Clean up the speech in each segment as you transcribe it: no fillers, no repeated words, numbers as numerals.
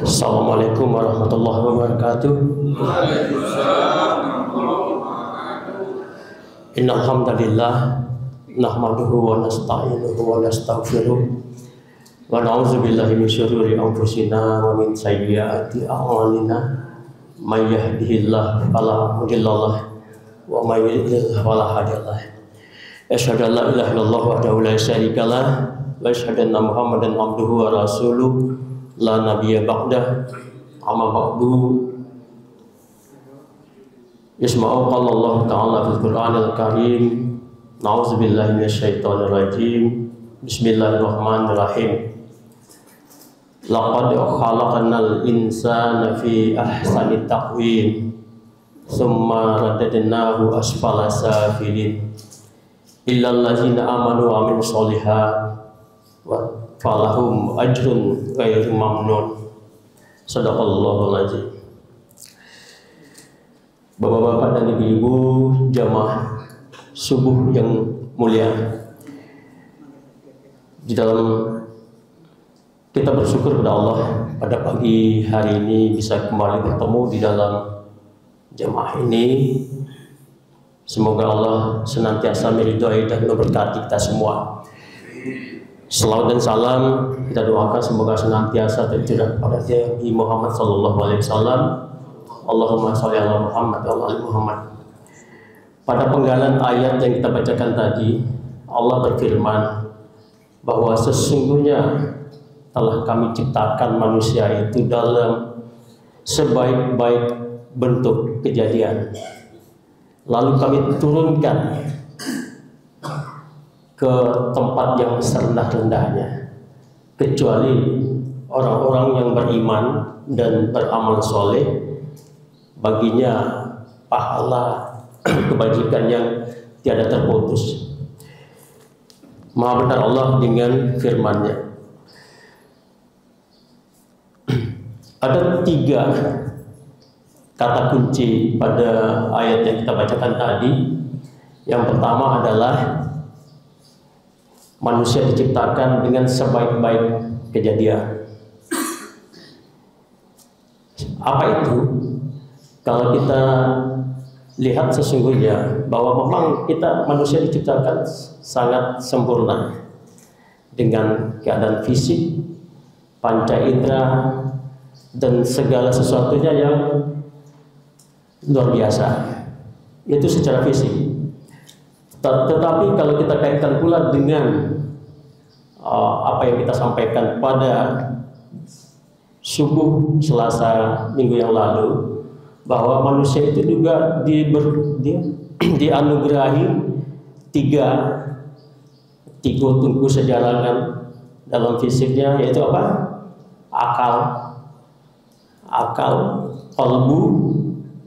Assalamualaikum warahmatullahi wabarakatuh. Innal hamdalillah nahmaduhu wa nasta'inuhu wa nastaghfiruh wa na'udzu billahi min syururi anfusina wa min sayyiati a'malina. May yahdihillahu fala mudhillalah wa may yudlil fala hadiyalah. Asyhadu an la ilaha illallah wahdahu la syarika lah wa asyhadu anna Muhammadan abduhu wa rasuluh la nabiyya ba'dah. Amma ba'du. Yasma'u qala Allah ta'ala fil Qur'anil Karim. Na'udzu billahi minasyaitonir rajim. Bismillahirrahmanirrahim. Laqad khalaqnal insana fi ahsani taqwim tsumma radadnahu asfala safilin illal ladzina amanu wa amilus sholihat wa falahum ajrun ghairu mamnun. Shadaqallahul azim. Bapak-bapak dan ibu-ibu jamaah subuh yang mulia, di dalam kita bersyukur kepada Allah pada pagi hari ini bisa kembali bertemu di dalam jamaah ini. Semoga Allah senantiasa meridhai dan memberkati kita semua. Salawat dan salam kita doakan semoga senantiasa tercurah pada Nabi Muhammad SAW. Allahumma sholli ala Muhammad wa ala Muhammad. Pada penggalan ayat yang kita bacakan tadi, Allah berfirman bahwa sesungguhnya telah kami ciptakan manusia itu dalam sebaik-baik bentuk kejadian, lalu kami turunkan ke tempat yang serendah-rendahnya, kecuali orang-orang yang beriman dan beramal soleh, baginya pahala kebajikan yang tiada terputus. Maha benar Allah dengan firman-Nya. Ada 3 kata kunci pada ayat yang kita bacakan tadi. Yang pertama adalah manusia diciptakan dengan sebaik-baik kejadian. Apa itu? Kalau kita lihat sesungguhnya bahwa memang kita manusia diciptakan sangat sempurna dengan keadaan fisik, panca indera, dan segala sesuatunya yang luar biasa. Itu secara fisik. Tetapi kalau kita kaitkan pula dengan apa yang kita sampaikan pada subuh Selasa minggu yang lalu, bahwa manusia itu juga dianugerahi 3 tungku sejarangan dalam fisiknya, yaitu apa? Akal, qalbu,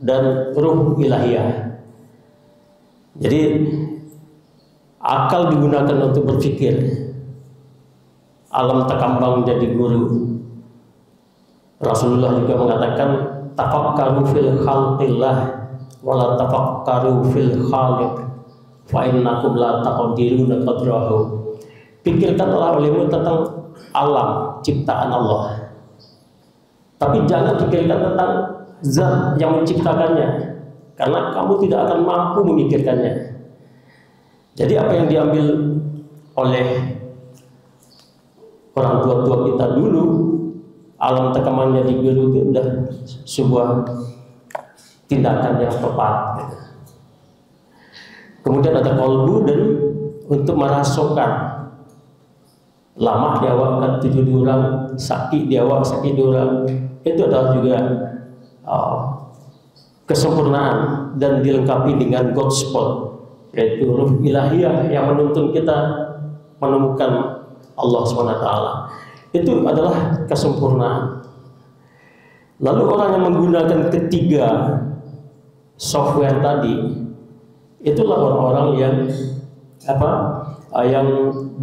dan ruh ilahiyah. Jadi akal digunakan untuk berpikir. Alam takambang jadi guru. Rasulullah juga mengatakan, tafakkaru fil khalqillah wa la tafakkaru fil khaliq fa innakum la taqdiruna qadrahu. Pikirkanlah olehmu tentang alam ciptaan Allah, tapi jangan pikirkan tentang zat yang menciptakannya, karena kamu tidak akan mampu memikirkannya. Jadi apa yang diambil oleh orang tua-tua kita dulu, alam tekamannya di guru itu sudah sebuah tindakan yang tepat. Kemudian ada kolbu, dan untuk merasukkan lama diawak kan 7 diurang, sakit diawak sakit diurang, itu adalah juga kesempurnaan dan dilengkapi dengan God spot, yaitu ruh ilahiyah yang menuntun kita menemukan Allah SWT. Itu adalah kesempurnaan. Lalu orang yang menggunakan 3 software tadi, itulah orang-orang yang yang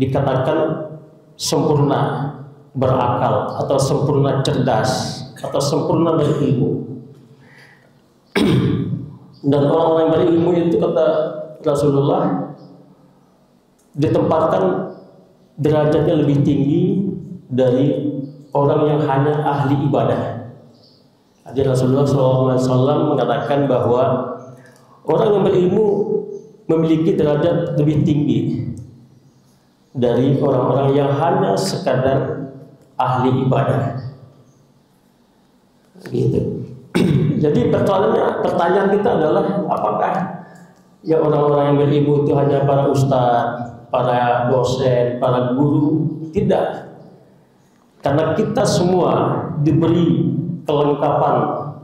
dikatakan sempurna berakal, atau sempurna cerdas, atau sempurna berilmu. Dan orang-orang yang berilmu itu, kata Rasulullah, ditempatkan derajatnya lebih tinggi dari orang yang hanya ahli ibadah. Jadi Rasulullah SAW mengatakan bahwa orang yang berilmu memiliki derajat lebih tinggi dari orang-orang yang hanya sekadar ahli ibadah. Gitu. Jadi pertanyaan kita adalah apakah ya orang-orang yang berilmu itu hanya para ustadz, para dosen, para guru? Tidak. Karena kita semua diberi kelengkapan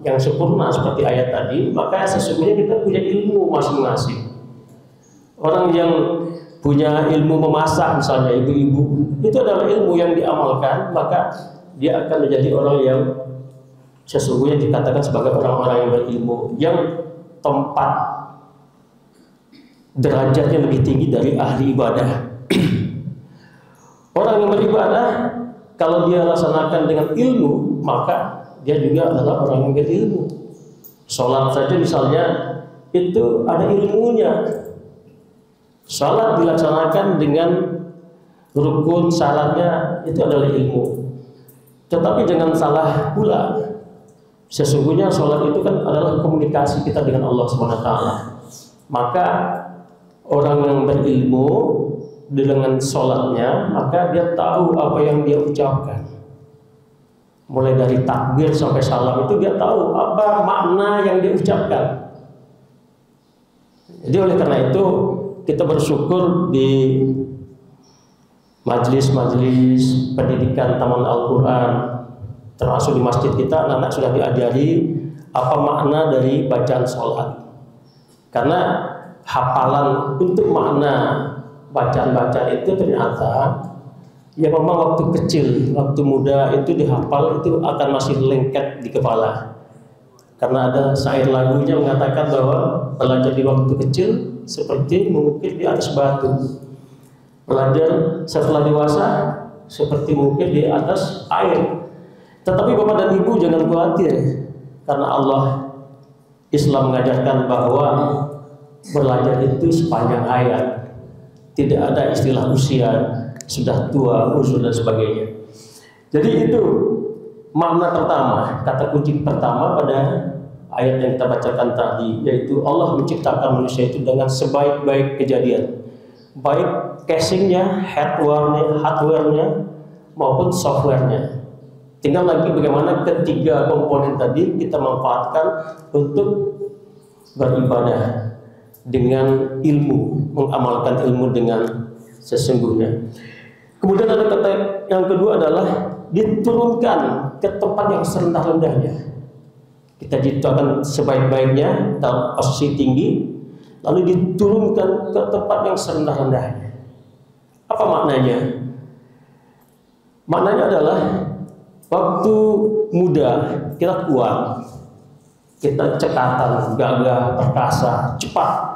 yang sempurna seperti ayat tadi, maka sesungguhnya kita punya ilmu masing-masing. Orang yang punya ilmu memasak misalnya, ibu-ibu, itu adalah ilmu yang diamalkan, maka dia akan menjadi orang yang sesungguhnya dikatakan sebagai orang-orang yang berilmu, yang tempat derajatnya lebih tinggi dari ahli ibadah. Orang yang beribadah, kalau dia laksanakan dengan ilmu, maka dia juga adalah orang yang berilmu. Sholat saja misalnya, itu ada ilmunya. Sholat dilaksanakan dengan rukun, syaratnya, itu adalah ilmu. Tetapi jangan salah pula, sesungguhnya sholat itu kan adalah komunikasi kita dengan Allah SWT. Maka orang yang berilmu dengan sholatnya, maka dia tahu apa yang dia ucapkan. Mulai dari takbir sampai salam itu dia tahu apa makna yang dia ucapkan. Jadi oleh karena itu kita bersyukur di majelis-majelis pendidikan Taman Al-Quran, termasuk di masjid kita, anak-anak sudah diajari apa makna dari bacaan sholat. Karena hafalan untuk makna bacaan-bacaan itu ternyata ya memang waktu kecil, waktu muda itu dihafal itu akan masih lengket di kepala. Karena ada syair lagunya mengatakan bahwa belajar di waktu kecil seperti mengukir di atas batu. Belajar setelah dewasa seperti mengukir di atas air. Tetapi Bapak dan Ibu jangan khawatir, karena Allah Islam mengajarkan bahwa belajar itu sepanjang hayat. Tidak ada istilah usia, sudah tua, uzur dan sebagainya. Jadi itu makna pertama, kata kunci pertama pada ayat yang kita bacakan tadi, yaitu Allah menciptakan manusia itu dengan sebaik-baik kejadian, baik casingnya, hardware-nya maupun software-nya. Tinggal lagi bagaimana ketiga komponen tadi kita manfaatkan untuk beribadah dengan ilmu, mengamalkan ilmu dengan sesungguhnya. Kemudian ada kata yang kedua adalah diturunkan ke tempat yang serendah-rendahnya. Kita diciptakan sebaik-baiknya dalam posisi tinggi, lalu diturunkan ke tempat yang serendah-rendahnya. Apa maknanya? Maknanya adalah waktu muda kita kuat, kita cekatan, gagah, perkasa, cepat.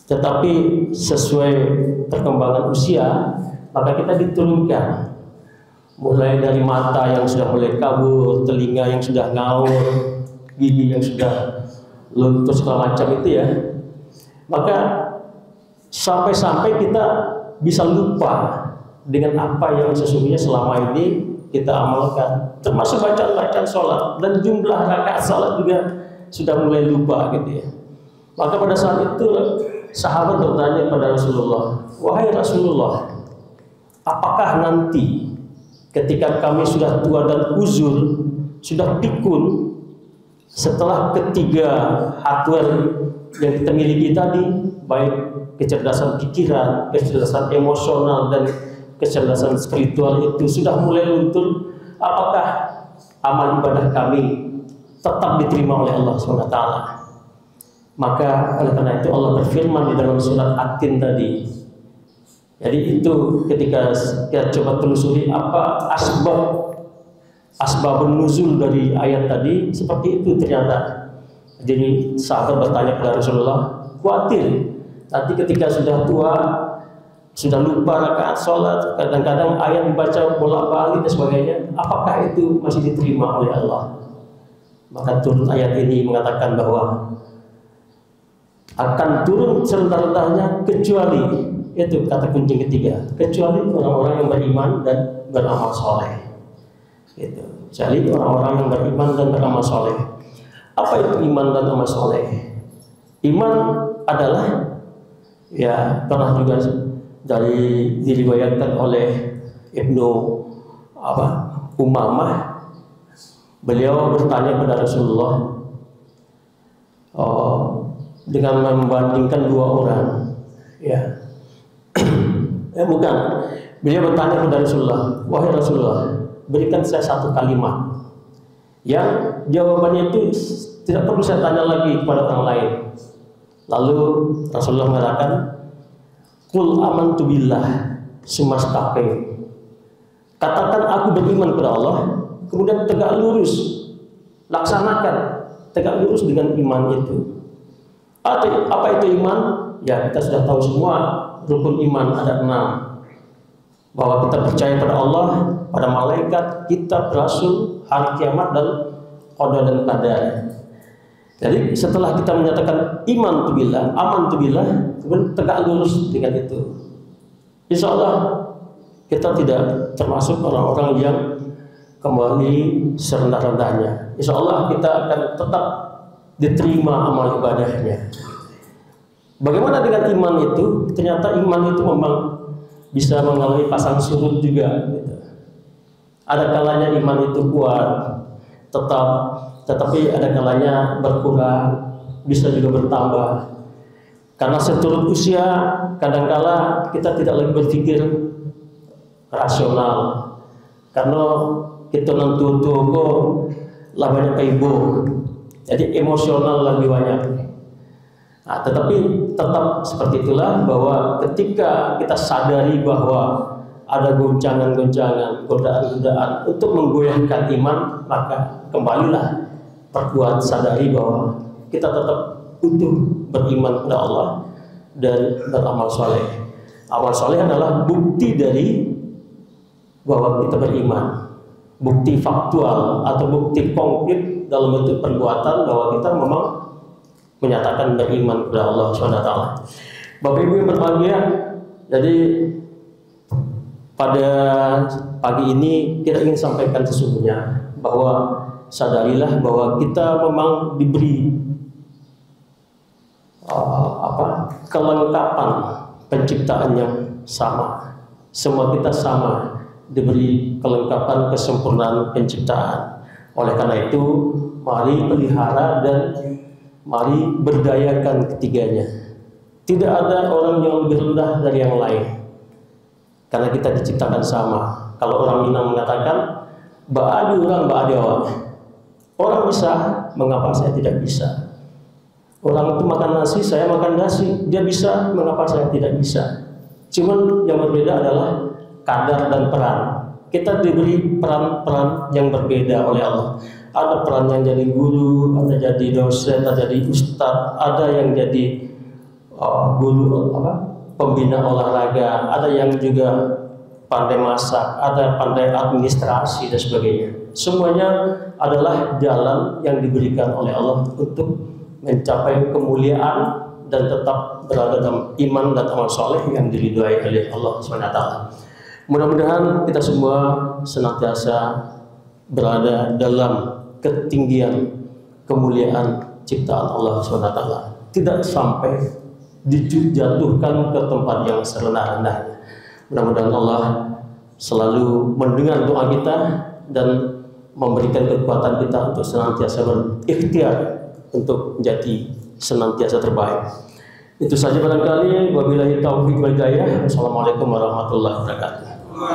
Tetapi sesuai perkembangan usia, maka kita diturunkan. Mulai dari mata yang sudah mulai kabur, telinga yang sudah ngaur, gigi yang sudah luntur segala macam itu ya. Maka sampai-sampai kita bisa lupa dengan apa yang sesungguhnya selama ini kita amalkan, termasuk bacaan-bacaan sholat, dan jumlah rakaat sholat juga sudah mulai lupa gitu ya. Maka pada saat itu sahabat bertanya kepada Rasulullah, wahai Rasulullah, apakah nanti ketika kami sudah tua dan uzur, sudah pikun, setelah ketiga hardware yang kita miliki tadi, baik kecerdasan pikiran, kecerdasan emosional, dan kecerdasan spiritual itu sudah mulai luntur, apakah amal ibadah kami tetap diterima oleh Allah SWT? Maka oleh karena itu Allah berfirman di dalam surat At-Tin tadi. Jadi itu ketika kita coba telusuri apa asbabun nuzul dari ayat tadi, seperti itu ternyata. Jadi sahabat bertanya kepada Rasulullah, khawatir nanti ketika sudah tua, sudah lupa rakaat sholat, kadang-kadang ayat dibaca bolak-balik dan sebagainya, apakah itu masih diterima oleh Allah? Maka turun ayat ini mengatakan bahwa akan turun serendah-rendahnya kecuali, itu kata kunci ketiga, kecuali orang-orang yang beriman dan beramal soleh. Gitu. Jadi orang-orang yang beriman dan beramal soleh. Apa itu iman dan amal soleh? Iman adalah, ya pernah juga diriwayatkan oleh Ibnu Umamah. Beliau bertanya kepada Rasulullah dengan membandingkan dua orang, ya. Bukan. Beliau bertanya kepada Rasulullah, wahai Rasulullah, berikan saya satu kalimat yang jawabannya itu tidak perlu saya tanya lagi kepada orang lain. Lalu Rasulullah mengatakan, qul amantu billah sumastaqim. Katakan aku beriman kepada Allah, kemudian tegak lurus, laksanakan tegak lurus dengan iman itu. Apa itu iman? Ya, kita sudah tahu semua rukun iman ada 6. Bahwa kita percaya pada Allah, pada malaikat, kitab, rasul, hari kiamat, dan qada dan qadar. Jadi setelah kita menyatakan iman tu billah, aman tu billah, kemudian tegak lurus dengan itu, insya Allah kita tidak termasuk orang-orang yang kembali serendah-rendahnya. Insya Allah kita akan tetap diterima amal ibadahnya. Bagaimana dengan iman itu? Ternyata iman itu memang bisa mengalami pasang surut juga, gitu. Ada kalanya iman itu kuat, tetapi ada kalanya berkurang, bisa juga bertambah. Karena seturut usia, kadangkala kita tidak lagi berpikir rasional. Karena kita nanti lah banyak ibu, jadi emosional lebih banyak. Nah, tetapi tetap seperti itulah, bahwa ketika kita sadari bahwa ada goncangan-goncangan, godaan-godaan untuk menggoyahkan iman, maka kembalilah perkuat sadari bahwa kita tetap utuh beriman kepada Allah dan beramal soleh. Amal soleh adalah bukti dari bahwa kita beriman, bukti faktual atau bukti konkret dalam bentuk perbuatan bahwa kita memang menyatakan beriman kepada Allah SWT. Bapak Ibu yang berbahagia, jadi pada pagi ini kita ingin sampaikan sesungguhnya bahwa sadarilah bahwa kita memang diberi kelengkapan penciptaan yang sama. Semua kita sama diberi kelengkapan kesempurnaan penciptaan. Oleh karena itu, mari pelihara dan mari berdayakan ketiganya. Tidak ada orang yang lebih rendah dari yang lain, karena kita diciptakan sama. Kalau orang Minang mengatakan ba'adi orang ba'adi awak. Orang bisa, mengapa saya tidak bisa? Orang itu makan nasi, saya makan nasi. Dia bisa, mengapa saya tidak bisa? Cuman yang berbeda adalah kadar dan peran. Kita diberi peran-peran yang berbeda oleh Allah. Ada peran yang jadi guru, ada jadi dosen, ada jadi ustadz, ada yang jadi guru pembina olahraga, ada yang juga pandai masak, ada pandai administrasi dan sebagainya. Semuanya adalah jalan yang diberikan oleh Allah untuk mencapai kemuliaan dan tetap berada dalam iman dan amal soleh yang diridhai oleh Allah SWT. Mudah-mudahan kita semua senantiasa berada dalam ketinggian kemuliaan ciptaan Allah SWT, tidak sampai dijatuhkan ke tempat yang serendah-rendahnya. Mudah-mudahan Allah selalu mendengar doa kita dan memberikan kekuatan kita untuk senantiasa berikhtiar untuk menjadi senantiasa terbaik. Itu saja barangkali. Wabillahi taufiq wal hidayah. Wassalamualaikum warahmatullahi wabarakatuh.